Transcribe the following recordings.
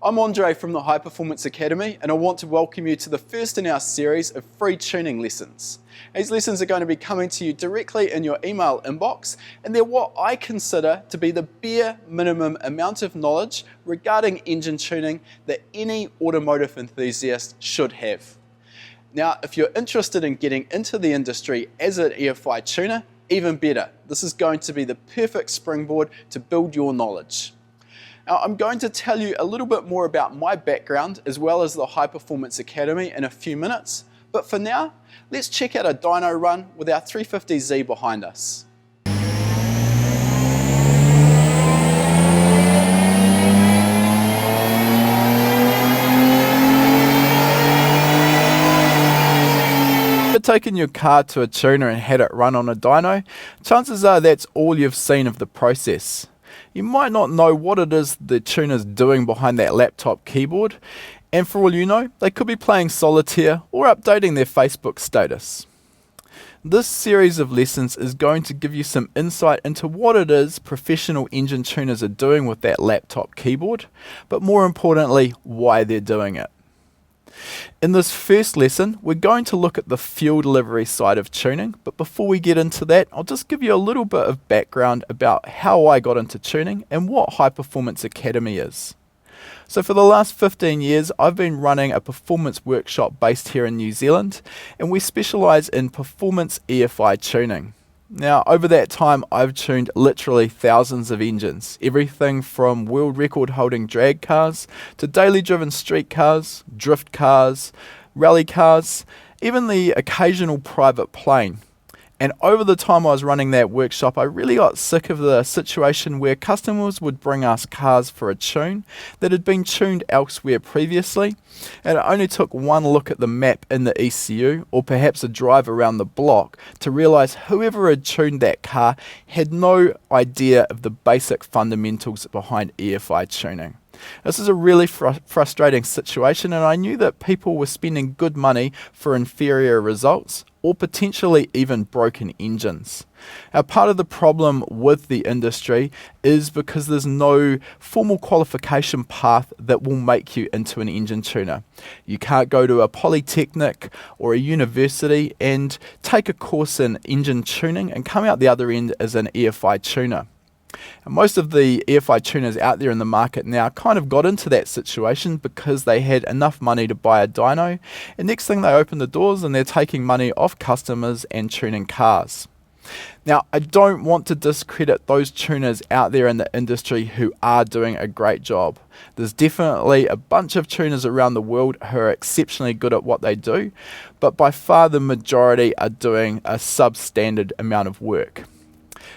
I'm Andre from the High Performance Academy, and I want to welcome you to the first in our series of free tuning lessons. These lessons are going to be coming to you directly in your email inbox, and they're what I consider to be the bare minimum amount of knowledge regarding engine tuning that any automotive enthusiast should have. Now, if you're interested in getting into the industry as an EFI tuner, even better. This is going to be the perfect springboard to build your knowledge. Now, I'm going to tell you a little bit more about my background as well as the High Performance Academy in a few minutes, but for now, let's check out a dyno run with our 350Z behind us. If you've taken your car to a tuner and had it run on a dyno, chances are that's all you've seen of the process. You might not know what it is the tuner's doing behind that laptop keyboard, and for all you know, they could be playing solitaire or updating their Facebook status. This series of lessons is going to give you some insight into what it is professional engine tuners are doing with that laptop keyboard, but more importantly, why they're doing it. In this first lesson, we're going to look at the fuel delivery side of tuning, but before we get into that, I'll just give you a little bit of background about how I got into tuning and what High Performance Academy is. So for the last 15 years, I've been running a performance workshop based here in New Zealand, and we specialise in performance EFI tuning. Now, over that time, I've tuned literally thousands of engines, everything from world record holding drag cars to daily driven street cars, drift cars, rally cars, even the occasional private plane. And over the time I was running that workshop, I really got sick of the situation where customers would bring us cars for a tune that had been tuned elsewhere previously, and it only took one look at the map in the ECU, or perhaps a drive around the block, to realise whoever had tuned that car had no idea of the basic fundamentals behind EFI tuning. This is a really frustrating situation, and I knew that people were spending good money for inferior results or potentially even broken engines. Now, part of the problem with the industry is because there's no formal qualification path that will make you into an engine tuner. You can't go to a polytechnic or a university and take a course in engine tuning and come out the other end as an EFI tuner. And most of the EFI tuners out there in the market now kind of got into that situation because they had enough money to buy a dyno, and next thing they open the doors and they're taking money off customers and tuning cars. Now, I don't want to discredit those tuners out there in the industry who are doing a great job. There's definitely a bunch of tuners around the world who are exceptionally good at what they do, but by far the majority are doing a substandard amount of work.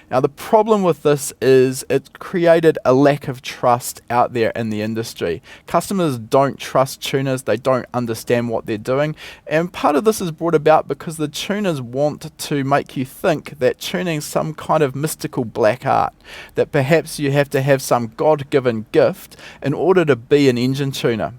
Now, the problem with this is it's created a lack of trust out there in the industry. Customers don't trust tuners, they don't understand what they're doing, and part of this is brought about because the tuners want to make you think that tuning is some kind of mystical black art, that perhaps you have to have some God-given gift in order to be an engine tuner.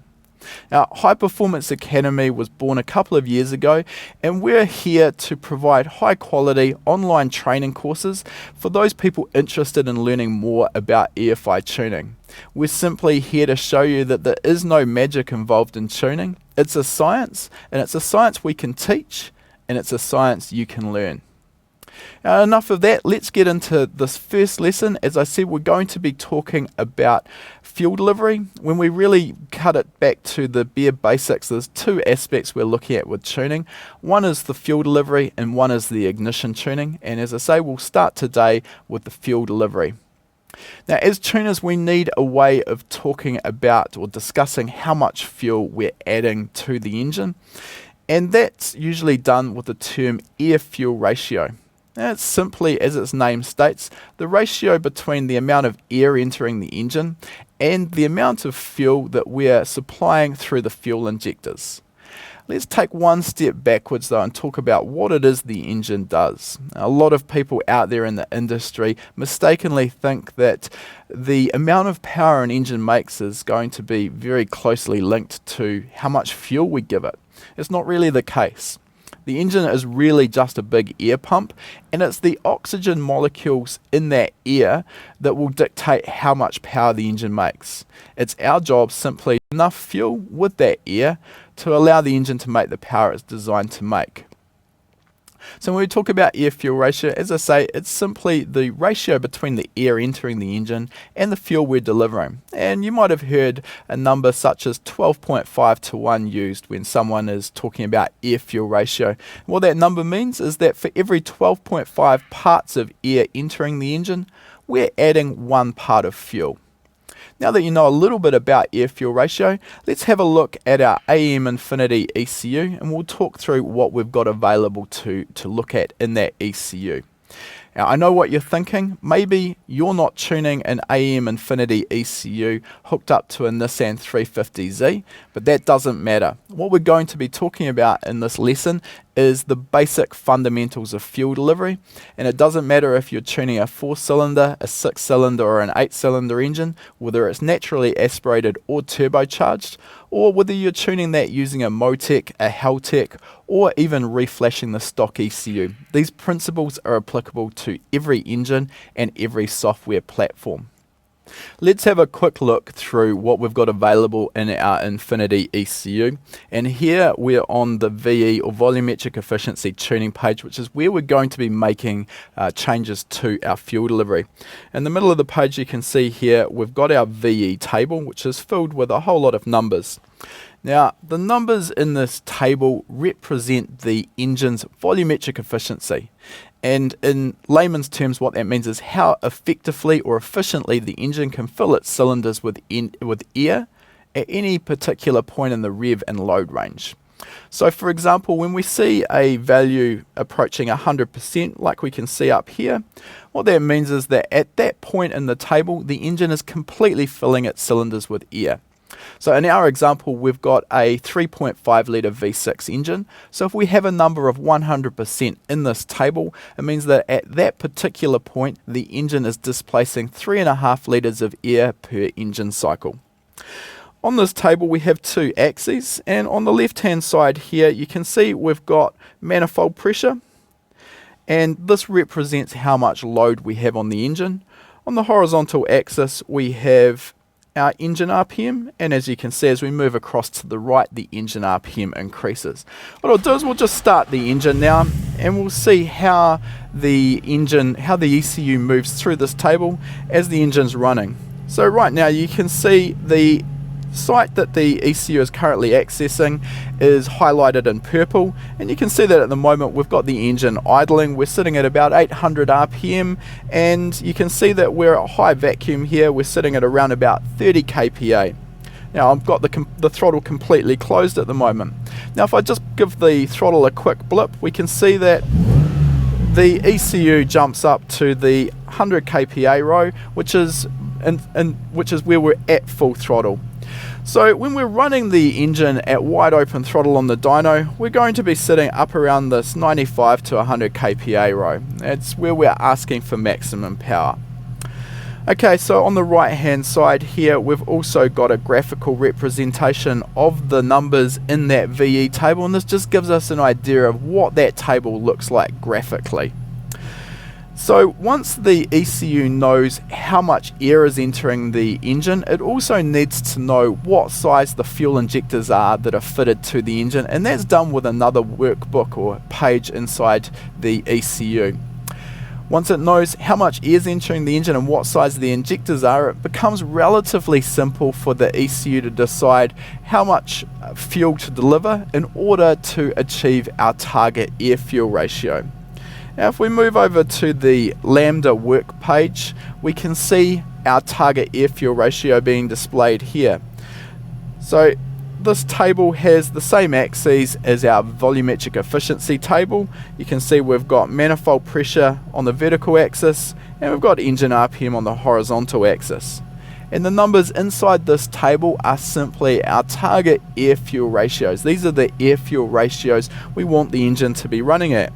Now, High Performance Academy was born a couple of years ago, and we're here to provide high quality online training courses for those people interested in learning more about EFI tuning. We're simply here to show you that there is no magic involved in tuning. It's a science, and it's a science we can teach, and it's a science you can learn. Now, enough of that, let's get into this first lesson. As I said, we're going to be talking about fuel delivery. When we really cut it back to the bare basics, there's two aspects we're looking at with tuning. One is the fuel delivery and one is the ignition tuning. And as I say, we'll start today with the fuel delivery. Now, as tuners, we need a way of talking about or discussing how much fuel we're adding to the engine. And that's usually done with the term air-fuel ratio. Now, it's simply, as its name states, the ratio between the amount of air entering the engine and the amount of fuel that we're supplying through the fuel injectors. Let's take one step backwards though and talk about what it is the engine does. A lot of people out there in the industry mistakenly think that the amount of power an engine makes is going to be very closely linked to how much fuel we give it. It's not really the case. The engine is really just a big air pump, and it's the oxygen molecules in that air that will dictate how much power the engine makes. It's our job simply enough fuel with that air to allow the engine to make the power it's designed to make. So when we talk about air-fuel ratio, as I say, it's simply the ratio between the air entering the engine and the fuel we're delivering. And you might have heard a number such as 12.5 to 1 used when someone is talking about air-fuel ratio. What that number means is that for every 12.5 parts of air entering the engine, we're adding 1 part of fuel. Now that you know a little bit about air-fuel ratio, let's have a look at our AEM Infinity ECU, and we'll talk through what we've got available to look at in that ECU. Now, I know what you're thinking. Maybe you're not tuning an AEM Infinity ECU hooked up to a Nissan 350Z, but that doesn't matter. What we're going to be talking about in this lesson is the basic fundamentals of fuel delivery, and it doesn't matter if you're tuning a 4-cylinder, a 6-cylinder or an 8-cylinder engine, whether it's naturally aspirated or turbocharged, or whether you're tuning that using a Motec, a Haltech, or even reflashing the stock ECU. These principles are applicable to every engine and every software platform. Let's have a quick look through what we've got available in our Infinity ECU, and here we're on the VE or volumetric efficiency tuning page, which is where we're going to be making changes to our fuel delivery. In the middle of the page you can see here we've got our VE table, which is filled with a whole lot of numbers. Now, the numbers in this table represent the engine's volumetric efficiency. And in layman's terms, what that means is how effectively or efficiently the engine can fill its cylinders with air at any particular point in the rev and load range. So for example, when we see a value approaching 100%, like we can see up here, what that means is that at that point in the table, the engine is completely filling its cylinders with air. So in our example, we've got a 3.5 litre V6 engine. So if we have a number of 100% in this table, it means that at that particular point, the engine is displacing 3.5 litres of air per engine cycle. On this table, we have 2 axes, and on the left-hand side here, you can see we've got manifold pressure, and this represents how much load we have on the engine. On the horizontal axis, we have our engine RPM, and as you can see, as we move across to the right, the engine RPM increases. What I'll do is we'll just start the engine now, and we'll see how the ECU moves through this table as the engine's running. So right now you can see the site that the ECU is currently accessing is highlighted in purple, and you can see that at the moment we've got the engine idling. We're sitting at about 800 RPM, and you can see that we're at high vacuum here. We're sitting at around about 30 kPa. Now I've got the throttle completely closed at the moment. Now if I just give the throttle a quick blip, we can see that the ECU jumps up to the 100 kPa row, which is where we're at full throttle. So when we're running the engine at wide open throttle on the dyno, we're going to be sitting up around this 95 to 100 kPa row. That's where we're asking for maximum power. Okay, so on the right hand side here, we've also got a graphical representation of the numbers in that VE table, and this just gives us an idea of what that table looks like graphically. So once the ECU knows how much air is entering the engine, it also needs to know what size the fuel injectors are that are fitted to the engine, and that's done with another workbook or page inside the ECU. Once it knows how much air is entering the engine and what size the injectors are, it becomes relatively simple for the ECU to decide how much fuel to deliver in order to achieve our target air-fuel ratio. Now if we move over to the Lambda work page, we can see our target air-fuel ratio being displayed here. So this table has the same axes as our volumetric efficiency table. You can see we've got manifold pressure on the vertical axis, and we've got engine RPM on the horizontal axis. And the numbers inside this table are simply our target air-fuel ratios. These are the air-fuel ratios we want the engine to be running at.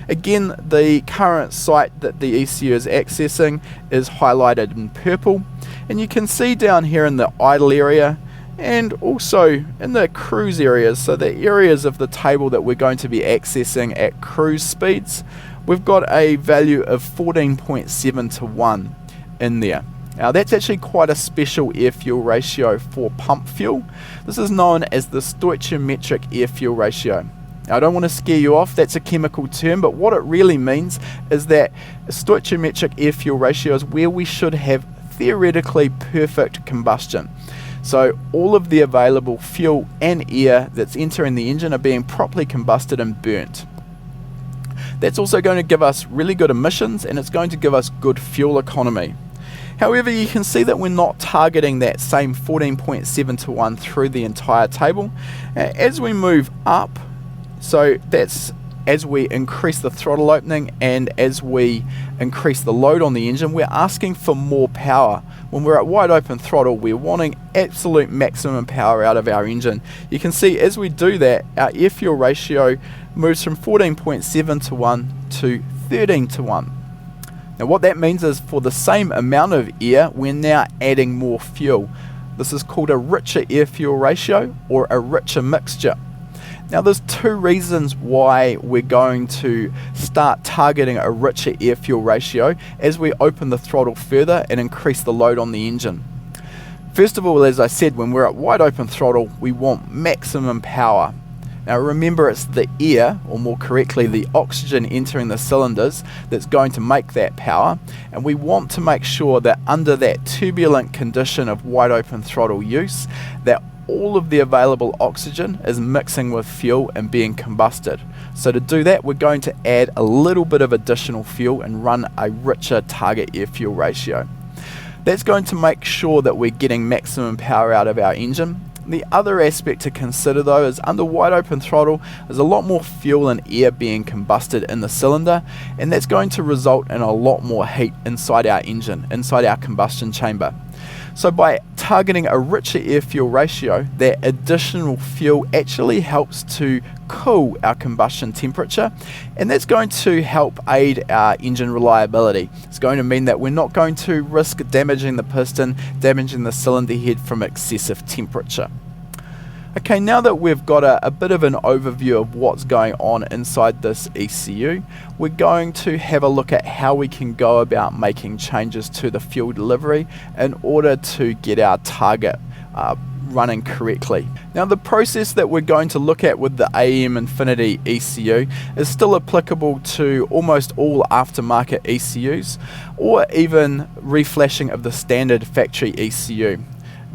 Again, the current site that the ECU is accessing is highlighted in purple, and you can see down here in the idle area and also in the cruise areas, so the areas of the table that we're going to be accessing at cruise speeds, we've got a value of 14.7 to 1 in there. Now that's actually quite a special air-fuel ratio for pump fuel. This is known as the stoichiometric air-fuel ratio. Now I don't want to scare you off, that's a chemical term, but what it really means is that a stoichiometric air-fuel ratio is where we should have theoretically perfect combustion. So all of the available fuel and air that's entering the engine are being properly combusted and burnt. That's also going to give us really good emissions, and it's going to give us good fuel economy. However, you can see that we're not targeting that same 14.7 to 1 through the entire table. As we move up, so that's as we increase the throttle opening and as we increase the load on the engine, we're asking for more power. When we're at wide open throttle, we're wanting absolute maximum power out of our engine. You can see as we do that, our air-fuel ratio moves from 14.7 to 1 to 13 to 1. Now what that means is for the same amount of air, we're now adding more fuel. This is called a richer air-fuel ratio or a richer mixture. Now there's two reasons why we're going to start targeting a richer air-fuel ratio as we open the throttle further and increase the load on the engine. First of all, as I said, when we're at wide open throttle, we want maximum power. Now remember, it's the air, or more correctly the oxygen entering the cylinders, that's going to make that power, and we want to make sure that under that turbulent condition of wide open throttle use, that all of the available oxygen is mixing with fuel and being combusted. So to do that, we're going to add a little bit of additional fuel and run a richer target air-fuel ratio. That's going to make sure that we're getting maximum power out of our engine. The other aspect to consider though is under wide open throttle, there's a lot more fuel and air being combusted in the cylinder, and that's going to result in a lot more heat inside our engine, inside our combustion chamber. So by targeting a richer air-fuel ratio, that additional fuel actually helps to cool our combustion temperature, and that's going to help aid our engine reliability. It's going to mean that we're not going to risk damaging the piston, damaging the cylinder head from excessive temperature. Okay, now that we've got a bit of an overview of what's going on inside this ECU, we're going to have a look at how we can go about making changes to the fuel delivery in order to get our target running correctly. Now the process that we're going to look at with the AM Infinity ECU is still applicable to almost all aftermarket ECUs, or even reflashing of the standard factory ECU.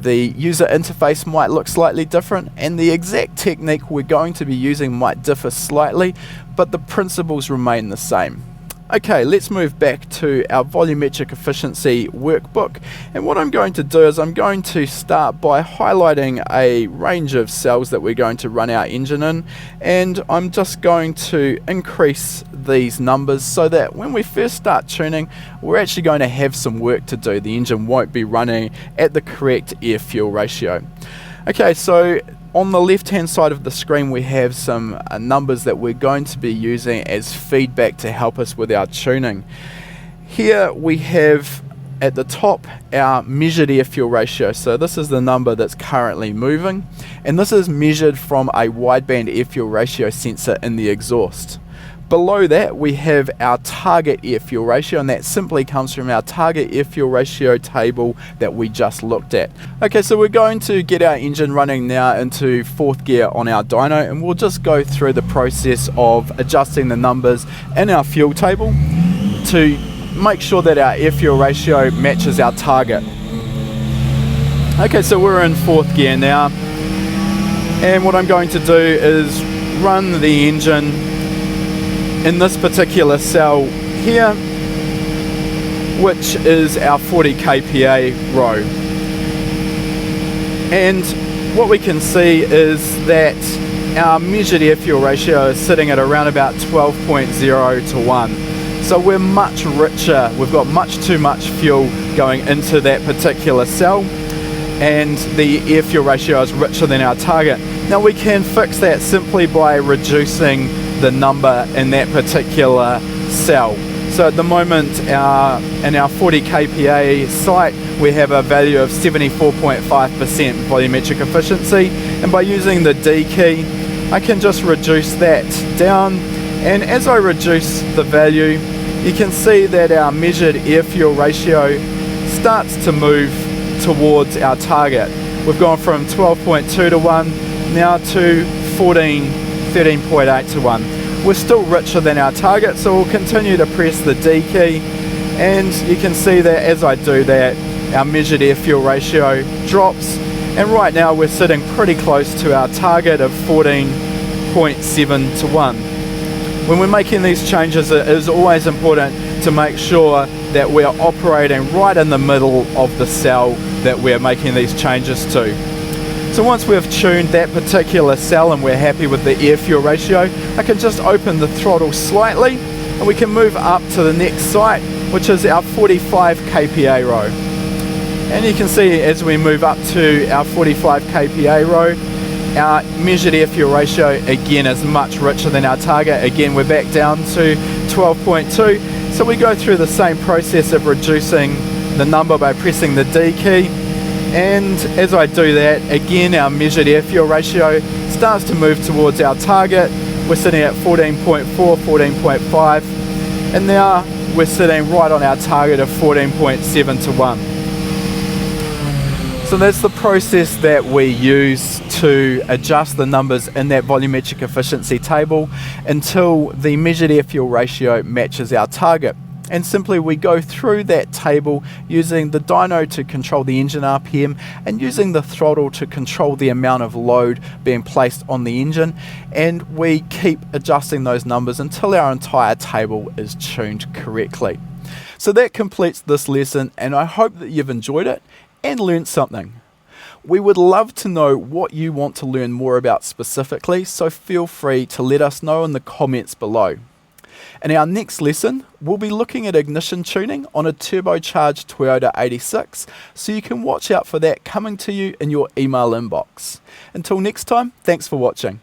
The user interface might look slightly different, and the exact technique we're going to be using might differ slightly, but the principles remain the same. Okay, let's move back to our volumetric efficiency workbook, and what I'm going to do is I'm going to start by highlighting a range of cells that we're going to run our engine in, and I'm just going to increase these numbers so that when we first start tuning, we're actually going to have some work to do. The engine won't be running at the correct air-fuel ratio. Okay, so on the left hand side of the screen we have some numbers that we're going to be using as feedback to help us with our tuning. Here we have at the top our measured air-fuel ratio, so this is the number that's currently moving, and this is measured from a wideband air-fuel ratio sensor in the exhaust. Below that we have our target air-fuel ratio, and that simply comes from our target air-fuel ratio table that we just looked at. Okay, so we're going to get our engine running now into fourth gear on our dyno, and we'll just go through the process of adjusting the numbers in our fuel table to make sure that our air-fuel ratio matches our target. Okay, so we're in fourth gear now, and what I'm going to do is run the engine in this particular cell here, which is our 40 kPa row. And what we can see is that our measured air-fuel ratio is sitting at around about 12.0 to 1. So we're much richer, we've got much too much fuel going into that particular cell, and the air-fuel ratio is richer than our target. Now we can fix that simply by reducing the number in that particular cell. So at the moment, in our 40 kPa site, we have a value of 74.5% volumetric efficiency, and by using the D key, I can just reduce that down, and as I reduce the value, you can see that our measured air-fuel ratio starts to move towards our target. We've gone from 12.2 to 1 now to 13.8 to 1. We're still richer than our target, so we'll continue to press the D key, and you can see that as I do that, our measured air-fuel ratio drops, and right now we're sitting pretty close to our target of 14.7 to 1. When we're making these changes, it is always important to make sure that we're operating right in the middle of the cell that we're making these changes to. So once we've tuned that particular cell and we're happy with the air-fuel ratio, I can just open the throttle slightly and we can move up to the next site, which is our 45 kPa row. And you can see as we move up to our 45 kPa row, our measured air-fuel ratio again is much richer than our target. Again, we're back down to 12.2. So we go through the same process of reducing the number by pressing the D key. And as I do that, again, our measured air-fuel ratio starts to move towards our target. We're sitting at 14.4, 14.5, and now we're sitting right on our target of 14.7 to 1. So that's the process that we use to adjust the numbers in that volumetric efficiency table until the measured air-fuel ratio matches our target. And simply we go through that table using the dyno to control the engine RPM and using the throttle to control the amount of load being placed on the engine, and we keep adjusting those numbers until our entire table is tuned correctly. So that completes this lesson, and I hope that you've enjoyed it and learned something. We would love to know what you want to learn more about specifically, so feel free to let us know in the comments below. In our next lesson, we'll be looking at ignition tuning on a turbocharged Toyota 86, so you can watch out for that coming to you in your email inbox. Until next time, thanks for watching.